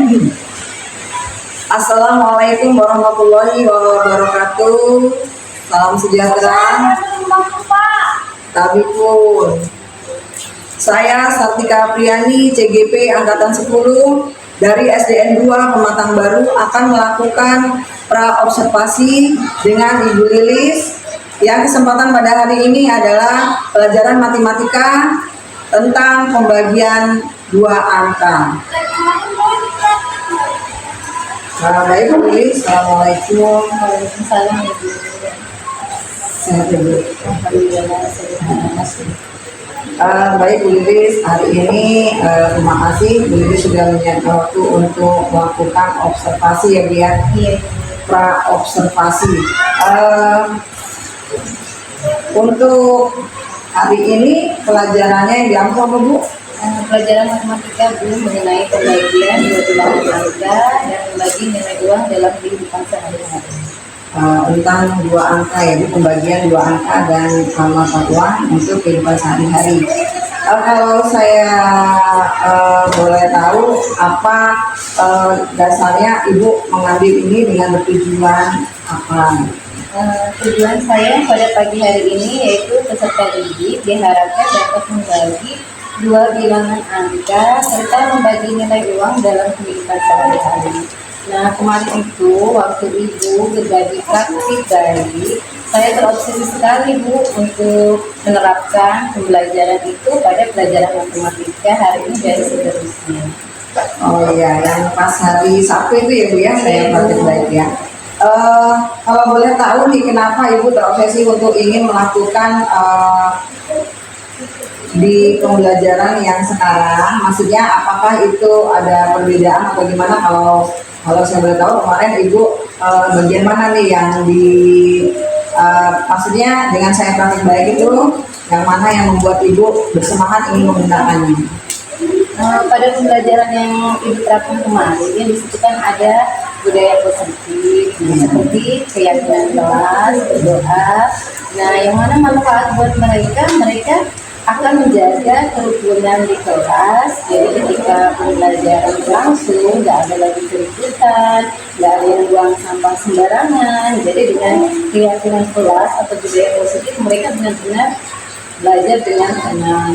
pertanyaan gini. Assalamualaikum warahmatullahi wabarakatuh. Salam sejahtera. Kami pun. Saya Sartika Apriani, CGP Angkatan 10 dari SDN 2 Pematang Baru akan melakukan pra-observasi dengan Ibu Lilis. Yang kesempatan pada hari ini adalah pelajaran matematika tentang pembagian dua angka. Baik Bu Lilis, Assalamualaikum. Waalaikumsalam. Sehat Ibu. Alhamdulillah, Baik Bu Lilis, hari ini terima kasih Bu Lilis sudah menyediakan waktu untuk melakukan observasi ya Bu ya. Iya. Pra-observasi. Untuk hari ini pelajarannya yang diambil apa Bu? Pelajaran matematika Bu mengenai pembagian dua bilangan angka dan membagi nilai uang dalam kehidupan sehari-hari. Tentang dua angka ya Bu, pembagian dua angka dan mata uang untuk kehidupan sehari-hari. Kalau saya boleh tahu apa dasarnya Ibu mengambil ini dengan bertujuan apa? Tujuan saya pada pagi hari ini yaitu peserta didik diharapkan dapat membagi dua bilangan angka serta membagi nilai uang dalam kehidupan sehari-hari. Nah, kemarin itu waktu Ibu berbagi praktik baik, saya terobsesi sekali Bu untuk menerapkan pembelajaran itu pada pelajaran matematika hari ini dan seterusnya. Oh iya, yang pas hari Sabtu itu ya Bu ya, saya praktik baik ya. Kalau boleh tahu nih kenapa Ibu terobsesi untuk ingin melakukan di pembelajaran yang sekarang, maksudnya apakah itu ada perbedaan atau gimana? Kalau saya boleh tahu kemarin Ibu bagian mana nih yang di maksudnya dengan saya praktik baik itu yang mana yang membuat Ibu bersemangat ingin menggunakannya? Pada pembelajaran yang Ibu terapkan kemarin disebutkan ada budaya positif seperti keyakinan kelas, berdoa. Nah, yang mana manfaat buat mereka akan menjaga kerukunan di kelas. Jadi ketika pembelajaran berlangsung, nggak ada lagi keributan, nggak ada yang buang sampah sembarangan. Jadi dengan keyakinan kelas atau budaya positif, mereka benar-benar belajar dengan tenang.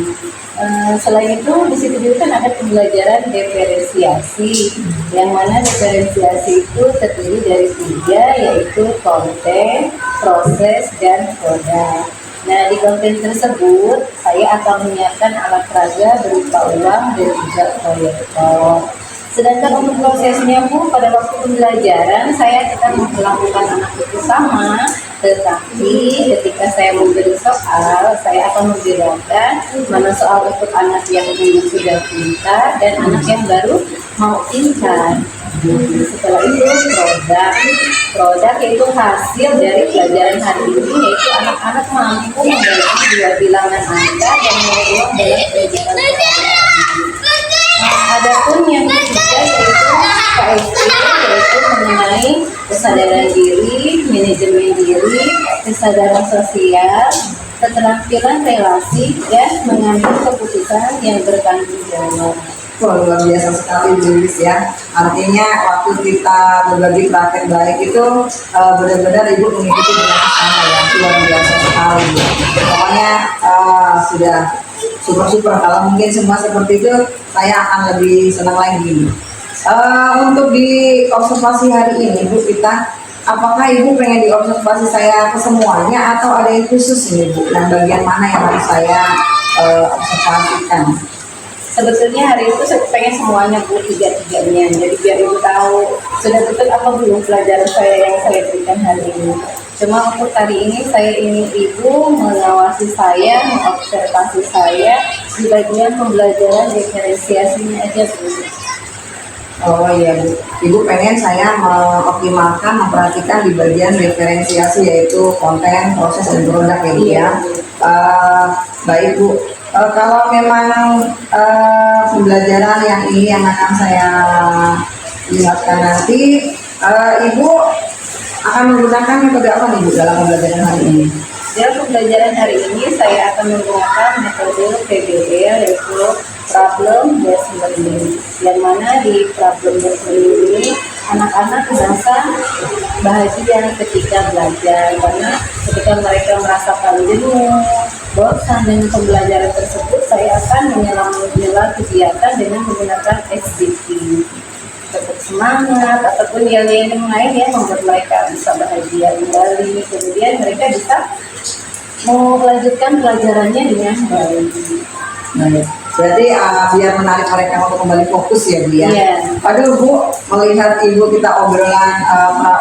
Selain itu, di situ juga kan ada pembelajaran diferensiasi, yang mana diferensiasi itu terdiri dari 3, yaitu konten, proses, dan produk. Nah, di konten tersebut, saya akan menyiapkan alat peraga berupa uang dan juga proyektor. Sedangkan untuk prosesnya Bu, pada waktu pembelajaran saya tetap melakukan anak itu sama, tetapi ketika saya memberi soal, saya akan membedakan mana soal untuk anak yang dulu sudah pintar dan anak yang baru mau pintar. Setelah itu produk yaitu hasil dari pelajaran hari ini, yaitu anak-anak mampu membagi dua bilangan angka dan nilai uang dalam kehidupan sehari-hari. Adapun yang ketiga yaitu KSD, yaitu mengenai kesadaran diri, manajemen diri, kesadaran sosial, keterampilan relasi, dan mengambil keputusan yang bertanggung jawab. Luar biasa sekali Bu Lilis ya. Artinya waktu kita berbagi praktek baik itu benar-benar Ibu mengikuti dengan sama ya. Luar biasa sekali. Pokoknya sudah super. Kalau mungkin semua seperti itu, saya akan lebih senang lagi. Untuk di observasi hari ini Bu, apakah Ibu pengen diobservasi saya ke semuanya atau ada yang khusus ini Bu? Dan bagian mana yang harus saya observasikan? Sebetulnya hari itu saya pengen semuanya Bu, tiga-tiganya. Jadi biar Ibu tahu sudah betul apa belum pelajaran saya yang saya berikan hari ini. Cuma untuk hari ini saya ingin Ibu mengawasi saya, mengobservasi saya di bagian pembelajaran diferensiasinya aja Bu. Oh iya Bu, Ibu pengen saya mengoptimalkan, memperhatikan di bagian diferensiasi yaitu konten, proses, dan produk ya Bu ya. Baik Bu, kalau memang pembelajaran yang ini yang akan saya lihatkan nanti, Ibu akan menggunakan metode apa nih Bu dalam pembelajaran hari ini? Dalam pembelajaran hari ini saya akan menggunakan metode PBL, yaitu problem best learning, yang mana di problem best learning ini anak-anak merasa bahagia ketika belajar, karena ketika mereka merasakan jenuh, bosan dengan pembelajaran tersebut, saya akan menyelam kegiatan dengan menggunakan activity tetap semangat ataupun yang lain yang membuat mereka bisa bahagia kembali, kemudian mereka bisa melanjutkan pelajarannya dengan baik. Baik. Berarti biar menarik mereka untuk kembali fokus ya Bu ya. Iya. Aduh Bu, melihat Ibu kita obrolan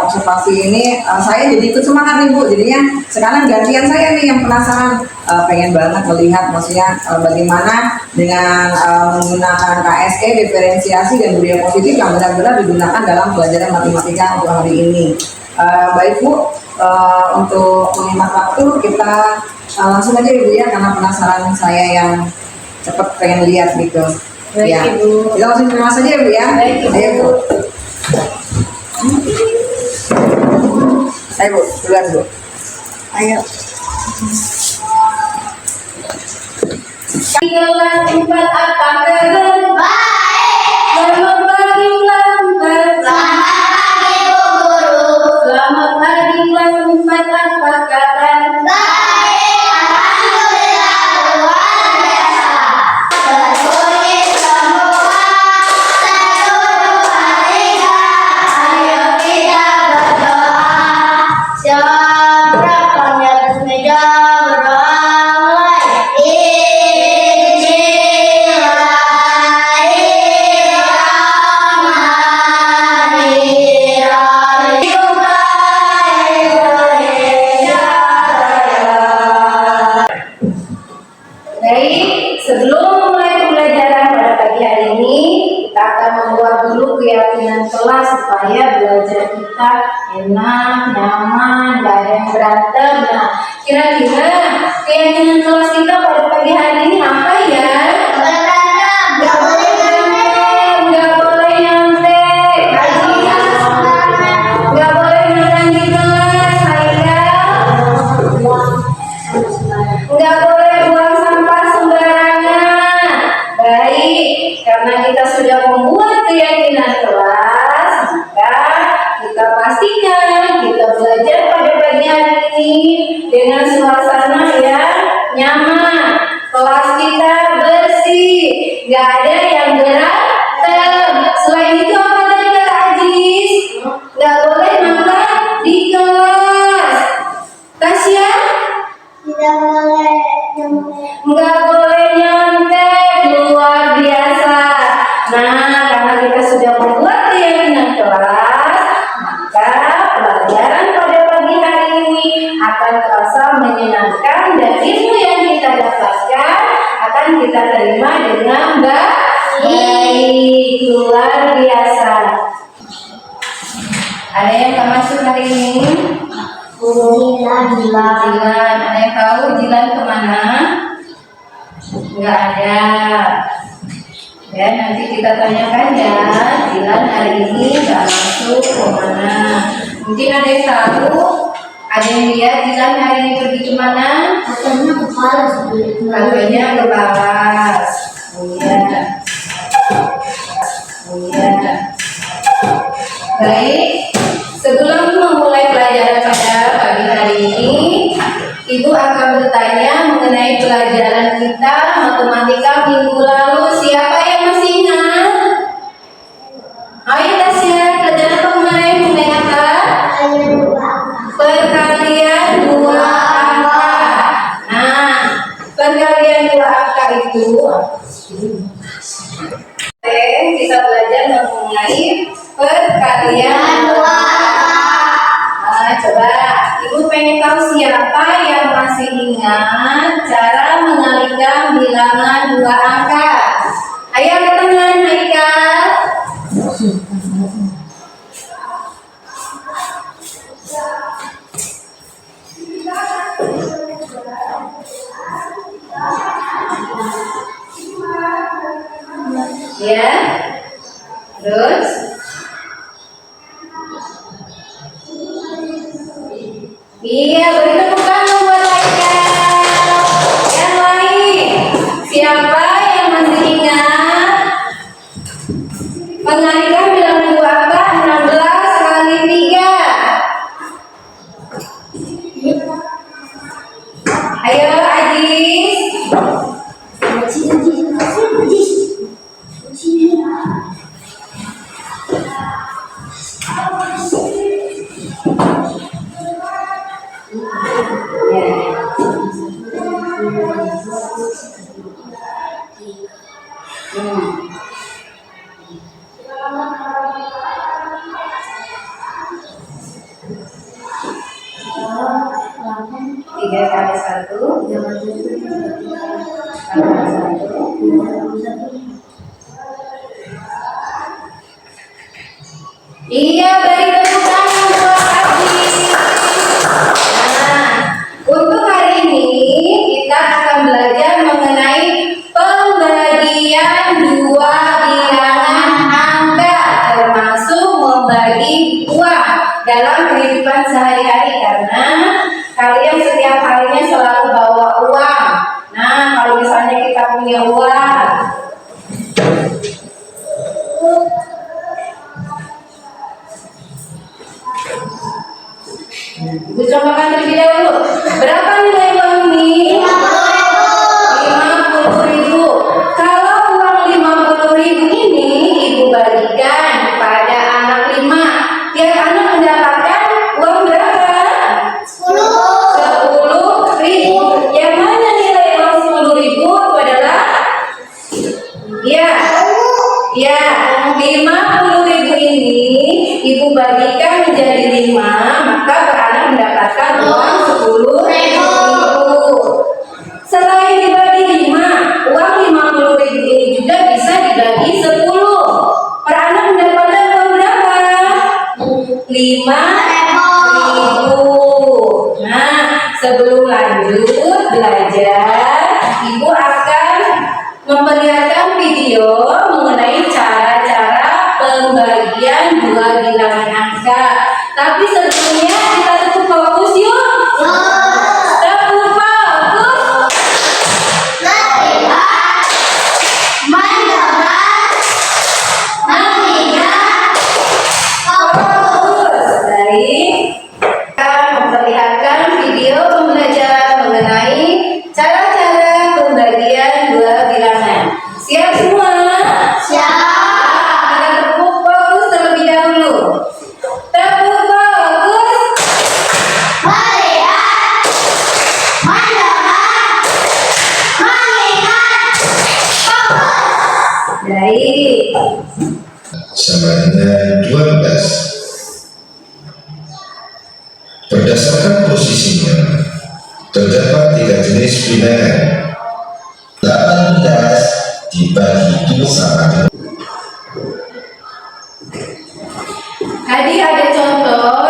observasi ini, saya jadi ikut semangat nih Bu. Jadinya sekarang gantian saya nih yang penasaran, pengen banget melihat maksudnya bagaimana dengan menggunakan KSE, diferensiasi dan budaya positif yang benar-benar digunakan dalam pelajaran matematika untuk hari ini. Baik Bu, untuk menghemat waktu kita langsung aja Ibu ya, karena penasaran saya yang cepet pengen lihat gitu. Baik, Ya. Ibu. Kita langsung kelas aja ya Bu ya. Baik, Ibu. Ayo Bu. Ayo Bu, duluan Bu. Ayo. Kelas 4 apa kabar? Selamat pagi kelas 4. Selamat pagi kelas 4 apa kabar? Baik, sebelum memulai pembelajaran pada pagi hari ini, kita akan membuat dulu keyakinan kelas supaya belajar kita enak, nyaman, gak ada yang berantem. Nah, kira-kira keyakinan kelas kita pada pagi hari ini apa ya? Gak boleh nyantek, gak boleh nyantek, gak boleh nyantek di kelas, nggak boleh buang sampah sembarangan. Baik, karena kita sudah membuat keyakinan kelas, maka kita pastikan kita belajar pada pagi hari ini dengan suasana yang nyaman. Kelas kita bersih, nggak ada yang berantem. Selain itu apa tadi Kak Ajis? Nggak boleh makan di kelas. Tasya? Nggak boleh nyontek, luar biasa. Nah, karena kita sudah membuat keyakinan kelas, maka pelajaran pada pagi hari ini akan terasa menyenangkan dan ilmu yang kita dapatkan akan kita terima dengan baik. Luar biasa. Ada yang tak masuk hari ini? Jilan. Ada yang tahu Jilan kemana? Nggak ada. Ya, nanti kita tanyakan ya. Jilan hari ini nggak masuk kemana? Mungkin ada yang tahu? Ada yang lihat Jilan hari ini pergi kemana? Katanya ke Palas. Katanya ke Palas. Oh iya. Oh iya. Baik. Sebelum memulai pelajaran pada pagi hari ini, Ibu akan bertanya mengenai pelajaran kita matematika minggu lalu. Siapa yang masih ingat? Ayo Tasya, pelajaran apa kemarin mengenai apa? Perkalian dua angka. Nah, perkalian dua angka itu kita belajar mengenai perkalian dua. Nah, coba Ibu pengen tahu siapa yang masih ingat cara mengalihkan bilangan dua angka. Ayo angkat tangan, Haika. Ya, terus iya, beri tepuk tangan buat Haikal. Yang lain, siapa yang masih ingat Mengenalikan bilangan dua angka 16 kali 3. Ayo Ajis. Tiga kali satu. Iya, beri tepuk tangan buat Ajis. Nah, untuk hari ini kita akan belajar mengenai pembagian dua bilangan angka, termasuk membagi uang dalam kehidupan sehari-hari, karena kalian setiap harinya selalu bawa uang. Nah, kalau misalnya kita punya uang, Ibu cobakan terlebih dahulu. Berapa nilai uang ini? 50.000. Kalau uang 50.000 ini Ibu bagikan kepada anak 5, tiap anak mendapatkan uang berapa? 10.000. Yang mana nilai uang 10.000 itu adalah? Ya, 50.000 ini Ibu bagikan menjadi 5, maka beranak mendapatkan uang 10.000. Selain dibagi 5, uang 50.000 ini juga bisa dibagi 10. Beranak mendapatkan uang berapa? 5.000. Nah, sebelum lanjut belajar, Ibu akan memperlihatkan video mengenai cara-cara pembagian dua bilangan angka. Tapi sebelumnya kita tetap fokus yuk. Tetap fokus. Fokus. Baik. Kita memperlihatkan video pembelajaran mengenai cara-cara pembagian dua bilangan. Siap semua? Kita tepuk fokus terlebih dahulu. Tepuk fokus. Baik. Sama dengan 12. Berdasarkan posisinya, terdapat 3 jenis bilangan. 18 dibagi 2 sama dengan. Tadi ada contoh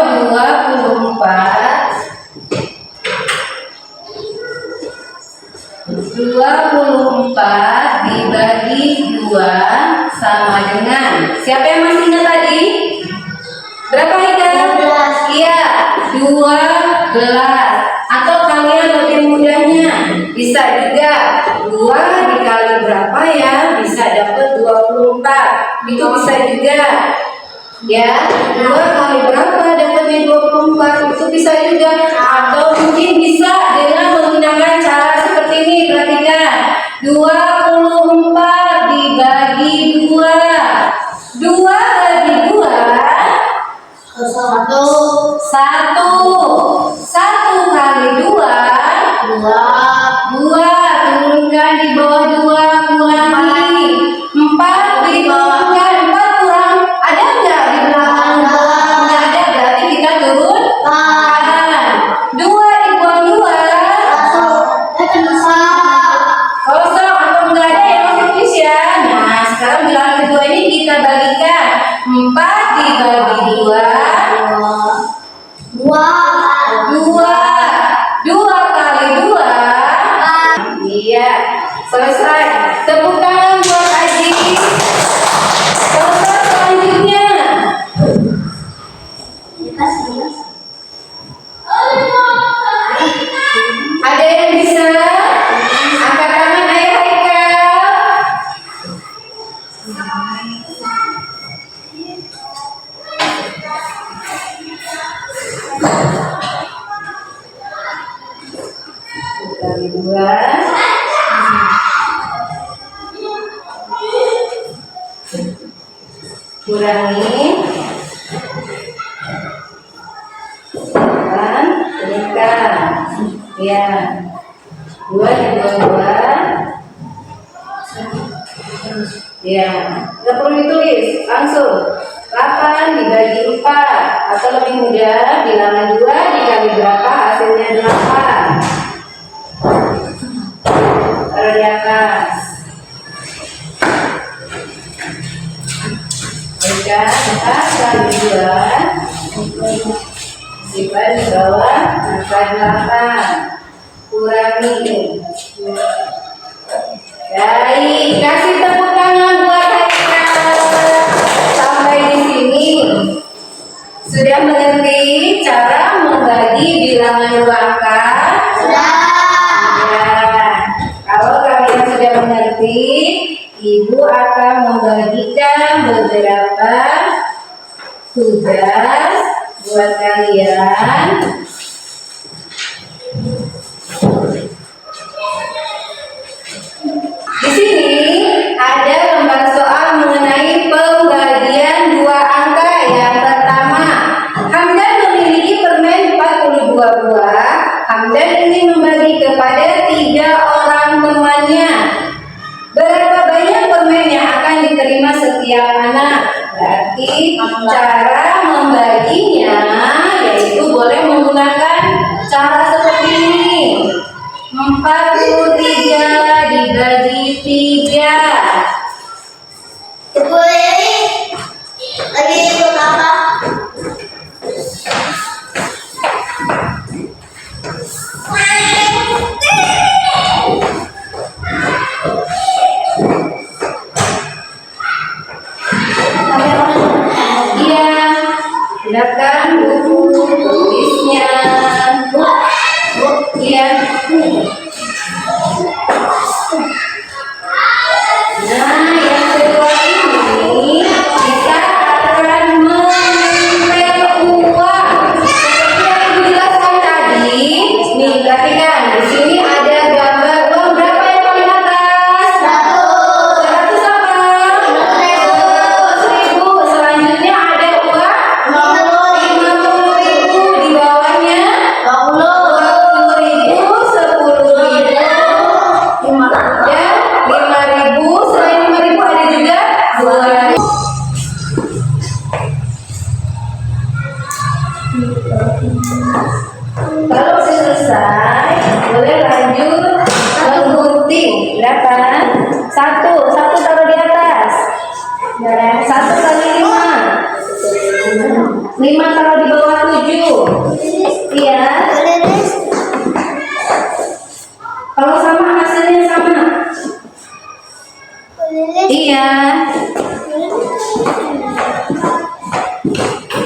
24 dibagi 2 sama dengan. Siapa yang masih ingat tadi? Berapa ingat? Iya, 12. Atau kalian lebih mudahnya bisa juga 2 dikali berapa ya? Bisa dapat 24. Itu bisa juga. Ya, 2 kali berapa dapatnya 24? Itu bisa juga. Atau mungkin bisa dengan menggunakan cara seperti ini. Perhatikan, 24 dibagi 2. 2 bagi 2 1. 1 kali 2 2. Turunkan di bawah 2, kurangi 4, diturunkan 4 kurang. Ada nggak di belakang? Nggak ada, berarti kita turun 2 dibuang 2 kosong, atau nggak ada yang positif ya. Nah, sekarang bilangan kedua ini kita bagikan. 4 dibagi 2 2 kali 2 iya, selesai. Tepuk tangan buat Aji. Contoh selanjutnya. Ada yang bisa? Angkat tangan, ayo Haikal. kali 2. Kurangi. Kan? Turunkan. Ya. 2 dibawah 2. Ya. Nggak perlu ditulis. Langsung. 8 dibagi 4. Atau lebih mudah, bilangan 2 dikali berapa hasilnya 8. Taruh di atas. Maka 4 kali 2 simpan di bawah angka 8. Kurangi. Baik, kasih tepuk tangan buat Haikal. Sampai di sini sudah mengerti cara membagi bilangan 2 angka? Sudah. Ya. Kalau kalian sudah mengerti, Ibu akan membagikan beberapa tugas buat kalian. Di sini ada lembar soal mengenai pembagian 2 angka. Yang pertama, Hamdan memiliki permen 42 buah. Hamdan ingin membagi kepada 3 orang temannya. Berapa banyak permen yang akan diterima setiap anak? Berarti cara membaginya yaitu boleh menggunakan cara seperti ini. 43 dibagi 3. Lagi ikut apa? Iya, silakan buku tulisnya. Iya. Nah, yang kedua ini kita akan menempel uang. Seperti yang Ibu jelaskan tadi, nih perhatikan di sini ada gambar uang berapa yang paling atas? 100 apa? 100.000. Selanjutnya ada uang 50.000. Di bawahnya 20.000, 10.000, 5.000. Selain 5.000 ada juga 2.000. Kalau selesai, boleh lanjut menggunting. Berapa? 1 taruh di atas. 1 kali 5. 5 taruh di bawah 7. Iya. Kalau sama hasilnya sama. Iya.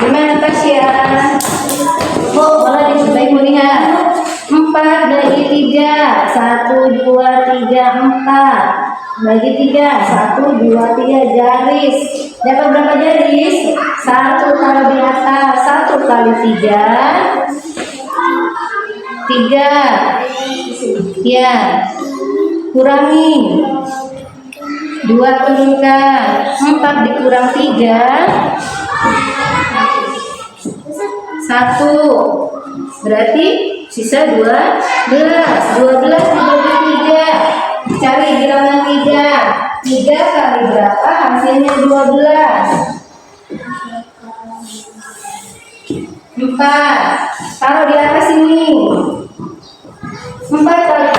Gimana Tasya? Boleh dicobain melihat. 4 bagi 3. 1, 2, 3, 4. Bagi 3. 1, 2, 3 garis. Dapat berapa garis? 1 taruh di atas. 1 kali 3. 3. Ya. Kurangi. 2 turunkan. 4 dikurang 3. 1. Berarti sisa 12. 12 dibagi 3. Cari bilangan 3. 3 kali berapa? Hasilnya 12. 4. Taruh di atas ini. 4 kali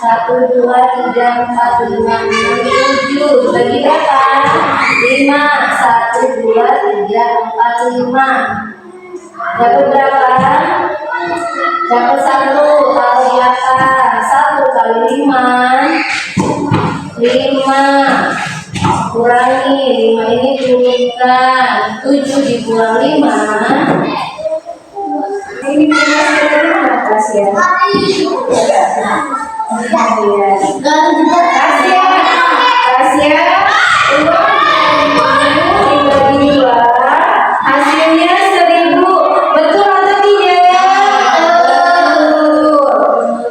1, 2, 3, 4, 5, 6, 7. Bagi berapa? 5. 1, 2, 3, 4, 5. Dapat berapa? Dapat 1. Taruh di atas. 1 kali 5. 5. Kurangi. 5 ini turunkan. 7 dikurang 5. Ini kira-kira atas ya. Tasya, uang dibagi 2, hasilnya 1.000. Betul atau tidak? Betul.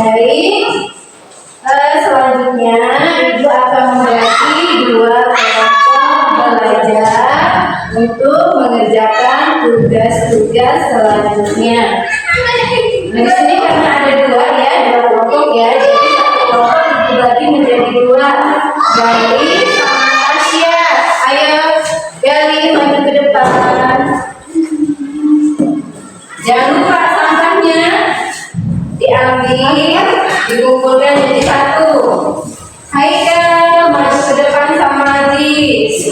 Baik, selanjutnya Ibu akan membagi dua kelompok belajar untuk mengerjakan tugas-tugas selanjutnya. Nah, di sini karena ada dua kelompok ya, jadi satu kelompok dibagi menjadi dua. Gali sama Tasya, ayo Gali maju ke depan. Jangan lupa sampahnya diambil, dikumpulkan jadi satu. Haikal maju ke depan sama Aziz.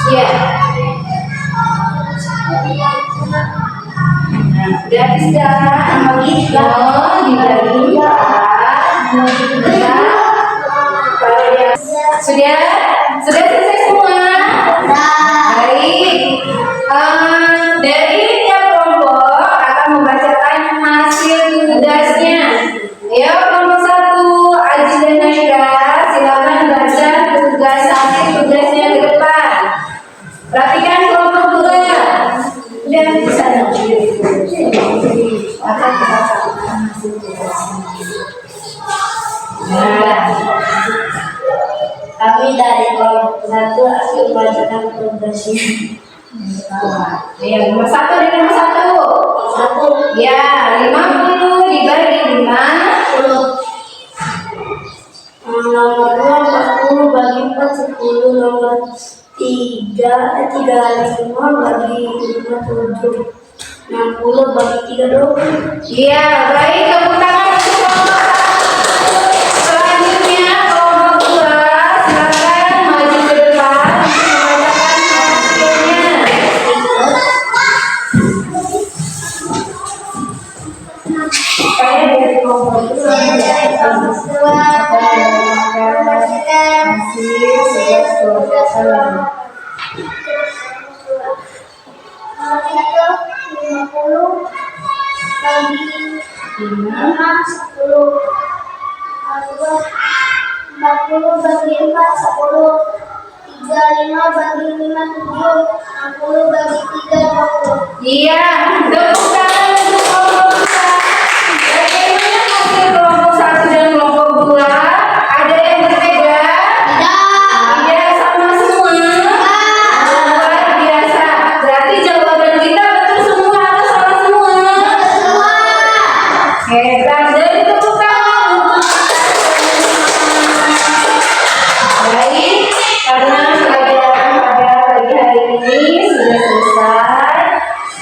Ya. Udah bisa kita dibagi sudah selesai semua. Baik. Dari tiap kelompok akan membacakan hasil tugasnya. Ayo kelompok 1, Aziz dan Naida, silakan baca hasil tugasnya ke depan. Perhatikan kelompok 2. Dan di sana. Kami dari kelompok 1 akan membacakan tugasnya. Ya, nomor 1 dari nomor 1. Ya, 50 dibagi 5. Nomor 2 40 bagi 4 10. Nomor 3 35 bagi 5 7. 60 bagi 3 20. Iya, baik, tepuk tangan untuk kelompok 1. Selanjutnya kelompok 2, silakan maju ke depan membacakan hasilnya. Saya dari kelompok 2 40 bagi 4 10. 35 bagi 5 7. 60 bagi 3 20. Iya, tepuk tangan untuk kelompok 2. Bagaimana hasil kelompok 1 dan kelompok 2? Ada yang berbeda? Tidak, sama semua. Luar biasa. Berarti jawaban kita betul semua atau salah semua? Hebat, jadi tepuk tangan untuk baik, karena pelajaran pada pagi hari ini sudah selesai.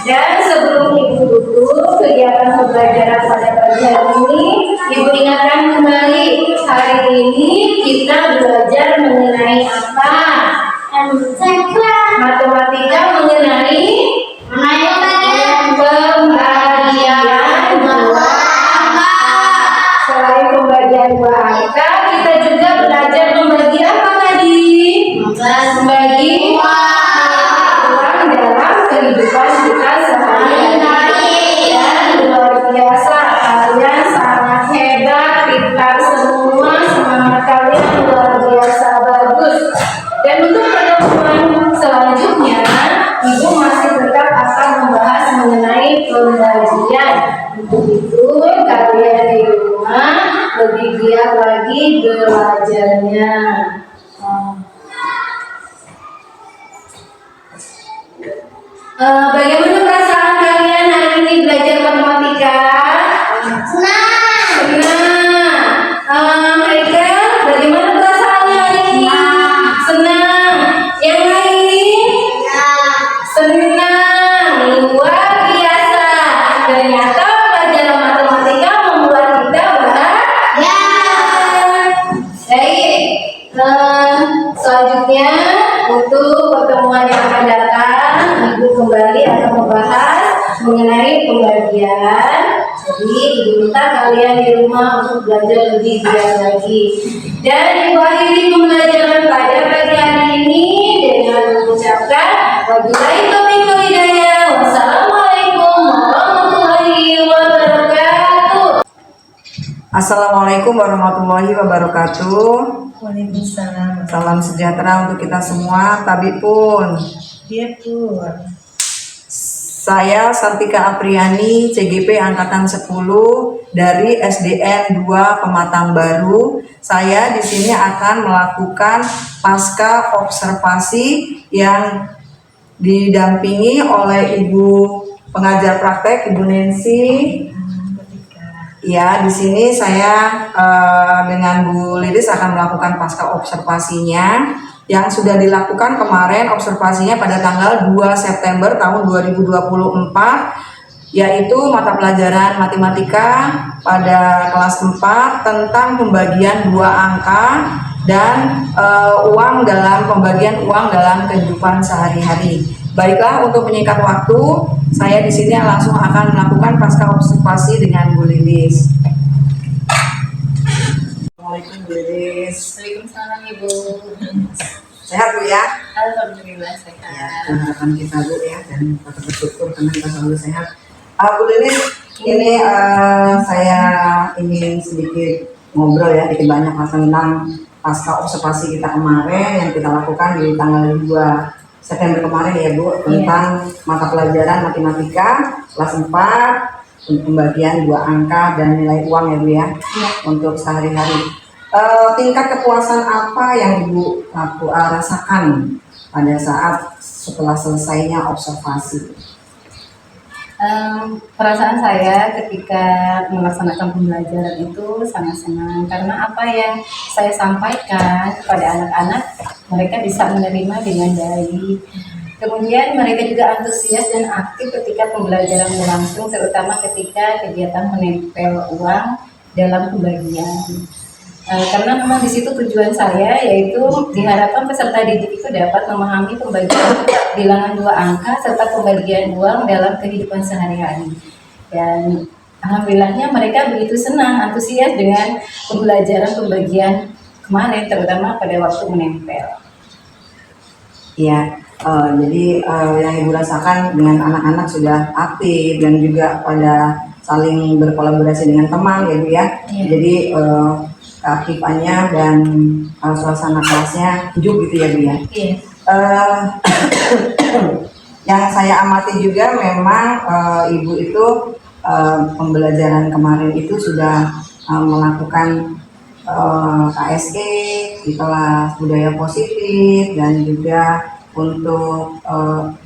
Dan sebelum Ibu tutup kegiatan pembelajaran pada pagi hari ini, Ibu ingatkan kembali, hari ini kita belajar mengenai apa? Matematika mengenai pembagian dua angka. Selain pembagian dua angka, kita juga belajar membagi apa tadi? Membagi uang dalam kehidupan kita sehari-hari. Dan luar biasa, kalian sangat hebat, pintar semua, semangat kalian luar biasa bagus. Dan untuk pertemuan selanjutnya, Ibu masih tetap akan membahas mengenai pembagian. Untuk itu, kalian di rumah lebih giat lagi belajarnya. Bagaimana perasaan kalian hari ini belajar matematika? Senang. Haikal, bagaimana perasaannya hari ini? Senang. Yang lain? Senang. Luar biasa. Ternyata pelajaran matematika membuat kita bahagia. Baik. Selanjutnya untuk pertemuan yang akan datang, Ibu kembali akan membahas mengenai pembagian. Jadi Ibu minta kalian di rumah untuk belajar lebih giat lagi. Dan Ibu akhiri pembelajaran pada pagi hari ini dengan mengucapkan wabillahi taufiq wal hidayah. Wassalamualaikum warahmatullahi wabarakatuh. Assalamualaikum warahmatullahi wabarakatuh. Waalaikumsalam. Salam sejahtera untuk kita semua. Tabi pun. Dia pun. Saya Sartika Apriani, CGP Angkatan 10 dari SDN 2 Pematang Baru. Saya di sini akan melakukan pasca observasi yang didampingi oleh Ibu pengajar praktek, Ibu Nancy. Ya, di sini saya dengan Bu Lilis akan melakukan pasca observasinya yang sudah dilakukan kemarin observasinya pada tanggal 2 September tahun 2024, yaitu mata pelajaran matematika pada kelas 4 tentang pembagian dua angka dan uang dalam pembagian uang dalam kehidupan sehari-hari. Baiklah, untuk menyingkat waktu, saya di sini langsung akan melakukan pasca observasi dengan Bu Lilis. Assalamualaikum Bu Lilis. Waalaikumsalam Ibu. Sehat Bu ya? Alhamdulillah Ya, sehat. harapan kita Bu ya, dan kita bersyukur karena kita selalu sehat. Bu Lilis, ini saya ingin sedikit ngobrol ya, sedikit banyak tentang pasca observasi kita kemarin yang kita lakukan di tanggal 2 September kemarin ya Bu, tentang mata pelajaran matematika kelas 4 untuk pembagian dua angka dan nilai uang ya Bu ya, untuk sehari-hari. Tingkat kepuasan apa yang Ibu rasakan pada saat setelah selesainya observasi? Perasaan saya ketika melaksanakan pembelajaran itu sangat senang karena apa yang saya sampaikan kepada anak-anak mereka bisa menerima dengan baik. Kemudian mereka juga antusias dan aktif ketika pembelajaran berlangsung, terutama ketika kegiatan menempel uang dalam pembagian. Karena memang di situ tujuan saya yaitu diharapkan peserta didik itu dapat memahami pembagian bilangan dua angka serta pembagian uang dalam kehidupan sehari-hari. Dan alhamdulillahnya mereka begitu senang, antusias dengan pembelajaran pembagian kemarin, terutama pada waktu menempel. Ya, jadi yang Ibu rasakan dengan anak-anak sudah aktif dan juga pada saling berkolaborasi dengan teman ya Bu ya. Iya. Jadi keaktifannya dan suasana kelasnya hidup gitu ya Bu ya. Iya. Yang saya amati juga memang Ibu itu pembelajaran kemarin itu sudah melakukan KSE di kelas budaya positif dan juga untuk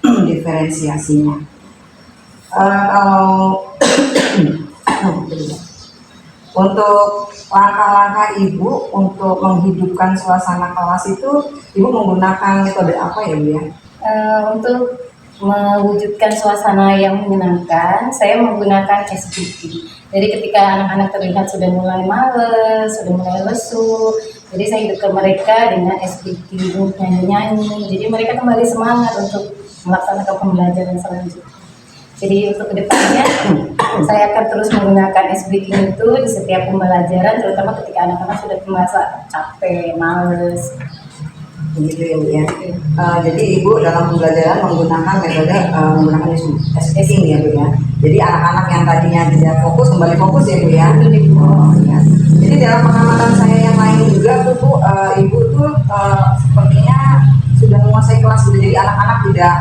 diferensiasinya. Kalau untuk langkah-langkah Ibu untuk menghidupkan suasana kelas itu, Ibu menggunakan metode apa ya Bu ya? Untuk mewujudkan suasana yang menyenangkan, saya menggunakan SBT. Jadi ketika anak-anak terlihat sudah mulai males, sudah mulai lesu, jadi saya hidupkan mereka dengan SBT, nyanyi-nyanyi. Jadi mereka kembali semangat untuk melaksanakan pembelajaran selanjutnya. Jadi untuk kedepannya, saya akan terus menggunakan SBT itu di setiap pembelajaran, terutama ketika anak-anak sudah merasa capek, males. Begitu ya Bu ya. Jadi Ibu dalam pembelajaran menggunakan metode menggunakan SBT ya Bu ya. Jadi anak-anak yang tadinya tidak fokus kembali fokus ya Bu ya. Oh, ya. Jadi dalam pengamatan saya yang lain juga tuh Bu, Ibu tuh sepertinya sudah menguasai kelas. Jadi anak-anak tidak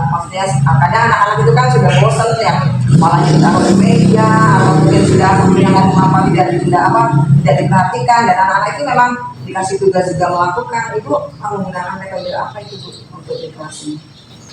maksudnya kadang anak-anak itu kan sudah bosan yang malah ditaruh di meja atau mungkin sudah punya ngomong apa tidak diperhatikan, dan anak-anak itu memang dikasih tugas juga melakukan. Ibu menggunakan metode apa itu Bu untuk di kelas ini?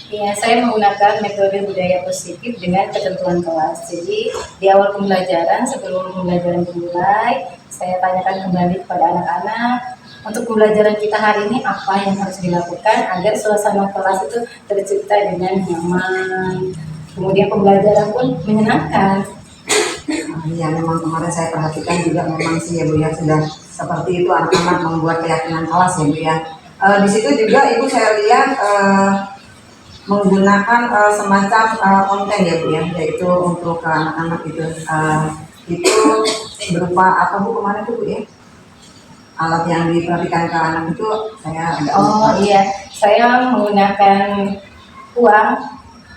Ya, saya menggunakan metode budaya positif dengan ketentuan kelas. Jadi di awal pembelajaran, sebelum pembelajaran dimulai, saya tanyakan kembali kepada anak-anak untuk pembelajaran kita hari ini apa yang harus dilakukan agar suasana kelas itu tercipta dengan nyaman. Kemudian pembelajaran pun menyenangkan. Ya memang kemarin saya perhatikan juga memang sih ya Bu ya, sudah seperti itu anak-anak membuat keyakinan kelas ya Bu ya. Di situ juga Ibu saya lihat menggunakan semacam konten ya Bu ya, yaitu untuk anak-anak itu berupa apa Bu kemarin tuh Bu ya? Alat yang diperhatikan ke anak itu saya agak lupa. Iya, saya menggunakan uang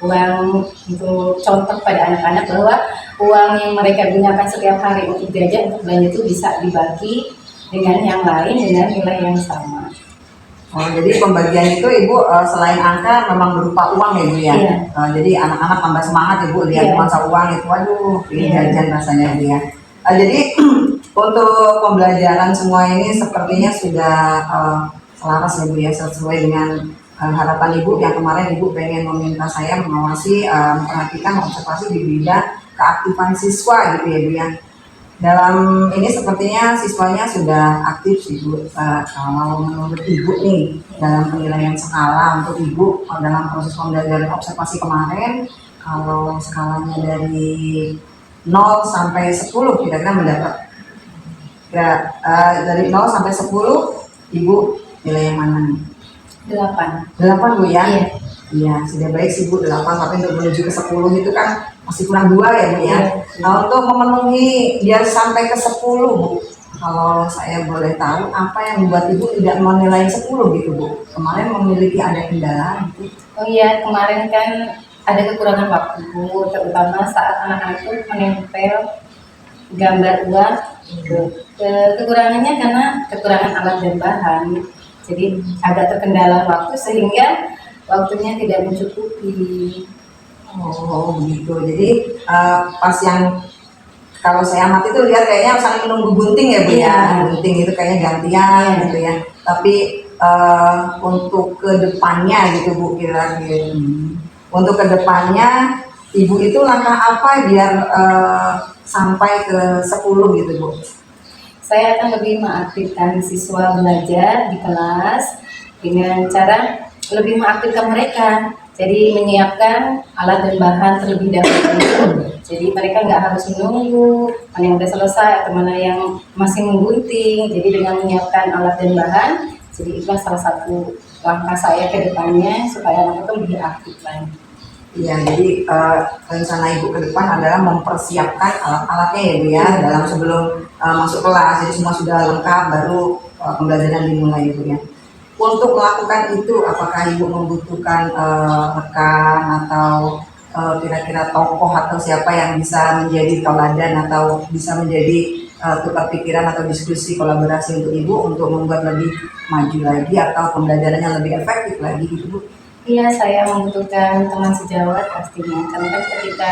untuk contoh pada anak-anak bahwa uang yang mereka gunakan setiap hari untuk jajan untuk belanja itu bisa dibagi dengan yang lain dengan nilai yang sama. Oh, jadi pembagian itu Ibu selain angka memang berupa uang ya Bu ya? Iya. Jadi anak-anak tambah semangat Ibu lihat Iya. nuansa uang itu, waduh, ini Iya. jajan rasanya Bu ya. Jadi untuk pembelajaran semua ini sepertinya sudah selaras ya Bu ya, sesuai dengan harapan Ibu yang kemarin Ibu pengen meminta saya mengawasi, memperhatikan observasi di bidang keaktifan siswa gitu ya Bu ya. Dalam ini sepertinya siswanya sudah aktif sih Bu. Kalau menurut Ibu nih dalam penilaian skala untuk Ibu dalam proses pembelajaran observasi kemarin, kalau skalanya dari 0 sampai 10 kira-kira mendapat dari 0 sampai 10 Ibu nilai yang mana nih? 8. 8 Bu ya? Iya. Iya, sudah baik sih Bu 8, tapi untuk menuju ke 10 itu kan masih kurang 2 ya Bu ya. Nah, untuk memenuhi biar sampai ke 10 Bu, kalau saya boleh tahu apa yang membuat Ibu tidak menilai 10 gitu Bu? Kemarin memiliki ada kendala gitu. Oh iya, kemarin kan ada kekurangan waktu Bu, terutama saat anak-anak itu menempel gambar uang. Kekurangannya karena kekurangan alat dan bahan, jadi agak terkendala waktu sehingga waktunya tidak mencukupi. Oh begitu. Jadi pas yang kalau saya amati itu lihat kayaknya saling menunggu gunting ya Bu ya. Iya. Gunting itu kayaknya gantian gitu ya. Tapi untuk kedepannya gitu Bu kira-kira. Untuk kedepannya Ibu itu langkah apa biar sampai ke 10 gitu Bu? Saya akan lebih mengaktifkan siswa belajar di kelas dengan cara lebih mengaktifkan mereka. Jadi menyiapkan alat dan bahan terlebih dahulu. Jadi mereka nggak harus menunggu mana yang udah selesai atau mana yang masih menggunting. Jadi dengan menyiapkan alat dan bahan, jadi itulah salah satu langkah saya ke depannya supaya anak itu lebih aktif lagi. Iya, jadi rencana Ibu ke depan adalah mempersiapkan alat-alatnya ya Bu ya, dalam sebelum masuk kelas, jadi semua sudah lengkap baru pembelajaran dimulai Bu ya. Untuk melakukan itu, apakah Ibu membutuhkan rekan atau kira-kira tokoh atau siapa yang bisa menjadi teladan atau bisa menjadi tukar pikiran atau diskusi kolaborasi untuk Ibu untuk membuat lebih maju lagi atau pembelajarannya lebih efektif lagi gitu Bu? Iya, saya membutuhkan teman sejawat pastinya. Karena kan ketika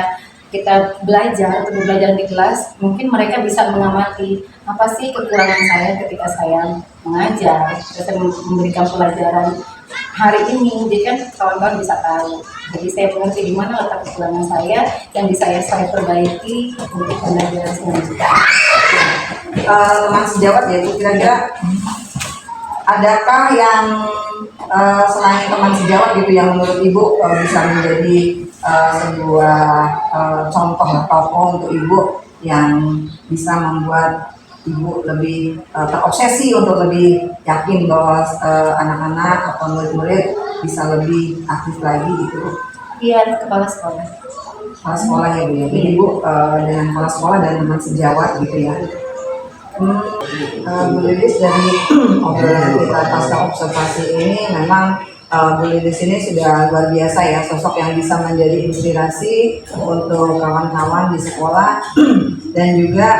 kita belajar atau belajar di kelas, mungkin mereka bisa mengamati apa sih kekurangan saya ketika saya mengajar, ketika saya memberikan pelajaran hari ini. Jadi kan kawan-kawan bisa tahu. Jadi saya mengerti di mana letak kekurangan saya yang bisa saya perbaiki untuk pembelajaran selanjutnya. Teman sejawat ya Bu, kira-kira adakah yang selain teman sejawat gitu yang menurut Ibu bisa menjadi sebuah contoh atau tokoh untuk Ibu yang bisa membuat Ibu lebih terobsesi untuk lebih yakin bahwa anak-anak atau murid-murid bisa lebih aktif lagi gitu Bu? Iya, kepala sekolah. Kepala sekolah ya Bu ya, jadi Ibu dengan kepala sekolah dan teman sejawat gitu ya. Bu Lilis, dari obrolan kita pasca observasi ini memang Bu Lilis ini sudah luar biasa ya, sosok yang bisa menjadi inspirasi untuk kawan-kawan di sekolah dan juga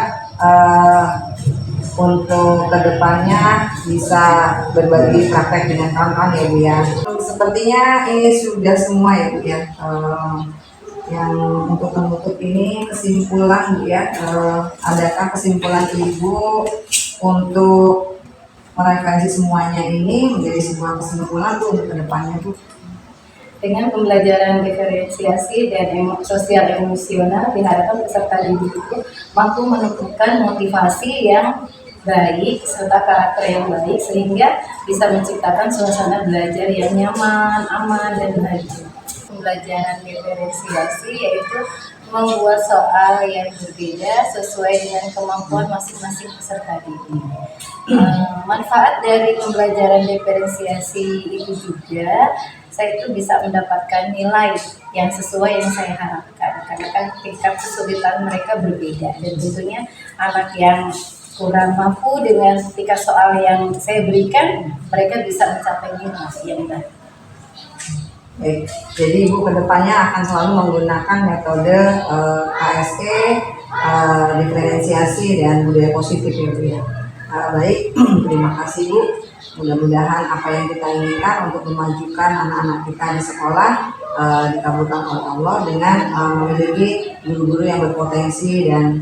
untuk kedepannya bisa berbagi praktek dengan kawan-kawan ya Bu ya. Sepertinya ini sudah semua ya Bu ya. Yang untuk menutup ini kesimpulan Bu ya, adakah kesimpulan Ibu untuk mereferensi semuanya ini menjadi sebuah kesimpulan Bu untuk kedepannya Bu? Dengan pembelajaran diferensiasi dan sosial emosional diharapkan peserta didik itu mampu menumbuhkan motivasi yang baik serta karakter yang baik sehingga bisa menciptakan suasana belajar yang nyaman, aman, dan bahagia. Pembelajaran diferensiasi yaitu membuat soal yang berbeda sesuai dengan kemampuan masing-masing peserta didik. Manfaat dari pembelajaran diferensiasi itu juga saya itu bisa mendapatkan nilai yang sesuai yang saya harapkan karena kan tingkat kesulitan mereka berbeda dan tentunya anak yang kurang mampu dengan tingkat soal yang saya berikan mereka bisa mencapai nilai yang baik. Baik, jadi Ibu kedepannya akan selalu menggunakan metode KSE, diferensiasi dan budaya positif ya Bu ya. Baik, terima kasih Bu. Mudah-mudahan apa yang kita inginkan untuk memajukan anak-anak kita di sekolah dikabulkan oleh Allah dengan memiliki guru-guru yang berpotensi dan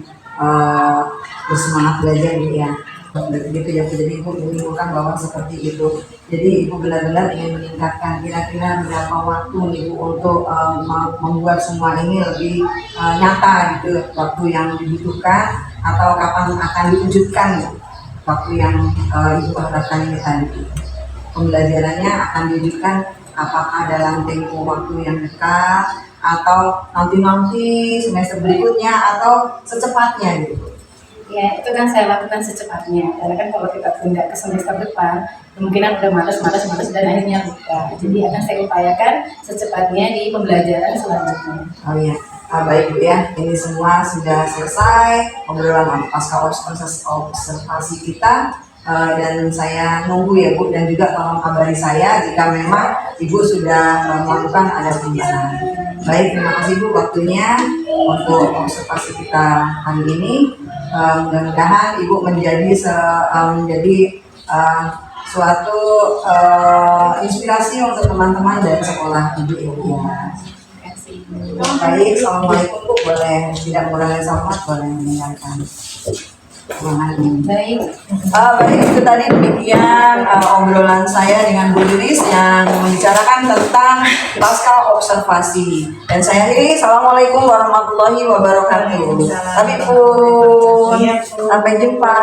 bersemangat belajar gitu ya. Begitu ya, jadi Ibu menyimpulkan bahwa seperti itu. Jadi Ibu benar-benar ingin meningkatkan kira-kira berapa waktu Ibu untuk membuat semua ini lebih nyata gitu, waktu yang dibutuhkan atau kapan akan diwujudkan gitu. Waktu yang Ibu harapkan ini tadi. Pembelajarannya akan diwujudkan apakah dalam tempo waktu yang dekat atau nanti semester berikutnya atau secepatnya gitu. Ya, itu kan saya lakukan secepatnya. Karena kan kalau kita tunda ke semester depan, kemungkinan udah malas dan akhirnya lupa. Jadi akan saya upayakan secepatnya di pembelajaran selanjutnya. Oh iya, baik Bu ya. Ini semua sudah selesai obrolan pasca observasi kita. Dan saya nunggu ya Bu, dan juga tolong kabari saya jika memang Ibu sudah melakukan ada perubahan. Baik, terima kasih Bu waktunya untuk observasi kita hari ini. Mudah-mudahan Ibu menjadi suatu inspirasi untuk teman-teman dari sekolah Ibu ya. Baik, assalamualaikum Bu. Boleh tidak mengurangi salam, boleh meninggalkan. Baik. Baik, itu tadi demikian obrolan saya dengan Bu Lilis yang membicarakan tentang pasca observasi. Dan saya akhiri, assalamualaikum warahmatullahi wabarakatuh. Tapi pun sampai jumpa.